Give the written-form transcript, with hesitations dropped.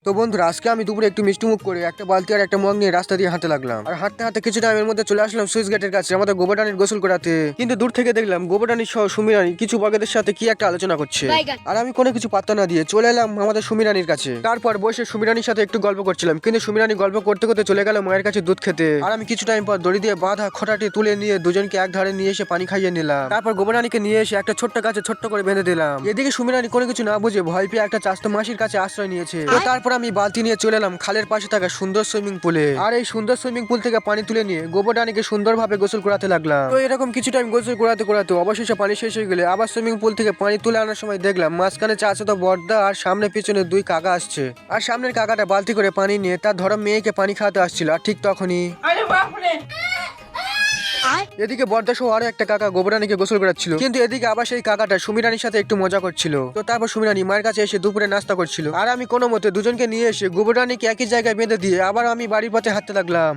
তো বন্ধুরা, আজকে আমি দুপুরে একটু মিষ্টি মুখ করে একটা বালতি আর একটা মগ নিয়ে রাস্তা দিয়ে হাঁটতে লাগলাম। আর হাঁটতে হাঁটতে কিছু টাইমের মধ্যে চলে আসলাম সুইচ গেটের কাছে আমাদের গোবরডানির গোসল করাতে। কিন্তু দূর থেকে দেখলাম গোবরডানির সহ সুমিরানি কিছু বগেদের সাথে কি একটা আলোচনা করছে। আর আমি কোনো কিছু পাত্তা না দিয়ে চলে এলাম আমাদের সুমিরানির কাছে। তারপর বসে সুমিরানির সাথে একটু গল্প করছিলাম, কিন্তু সুমিরানি গল্প করতে করতে চলে গেল মায়ের কাছে দুধ খেতে। আর আমি কিছু টাইম পর দড়ি দিয়ে বাঁধা খোঁটাটি তুলে নিয়ে দুজনকে এক ধারে নিয়ে এসে পানি খাইয়ে নিলাম। তারপর গোবরডানিকে নিয়ে এসে একটা ছোট্ট গাছে ছোট্ট করে বেঁধে দিলাম। এদিকে সুমিরানি কোনো কিছু না বুঝে ভয় পেয়ে একটা চাস্তো মাসির কাছে আশ্রয় নিয়েছে। তো তারপর আমি বালতি নিয়ে চলে এলাম খালের পাশে থাকা সুন্দর সুইমিং পুলে। আর এই সুন্দর সুইমিং পুল থেকে পানি তুলে নিয়ে গোবরডানিকে সুন্দরভাবে গোসল করাতে লাগলাম। তো এরকম কিছু টাইম গোসল করাতে করাতে অবশেষে পানি শেষ হয়ে গেলে আবার সুইমিং পুল থেকে পানি তুলে আনার সময় দেখলাম মাঝখানে চাচাতো বড়দা আর সামনে পিছনে দুই কাকা আসছে। আর সামনের কাকাটা বালতি করে পানি নিয়ে তার ধরম মেয়েকে পানি খাওয়াতে আসছিল। আর ঠিক তখনই এদিকে বর্দা সহ আরো একটা কাকা গোবরানিকে গোসল করাচ্ছিল, কিন্তু এদিকে আবার সেই কাকাটা সুমিরানির সাথে একটু মজা করছিল। তো তারপর সুমিরানি মায়ের কাছে এসে দুপুরে নাস্তা করছিল। আর আমি কোনো মতে দুজনকে নিয়ে এসে গোবরানিকে একই জায়গায় বেঁধে দিয়ে আবার আমি বাড়ির পথে হাঁটতে লাগলাম।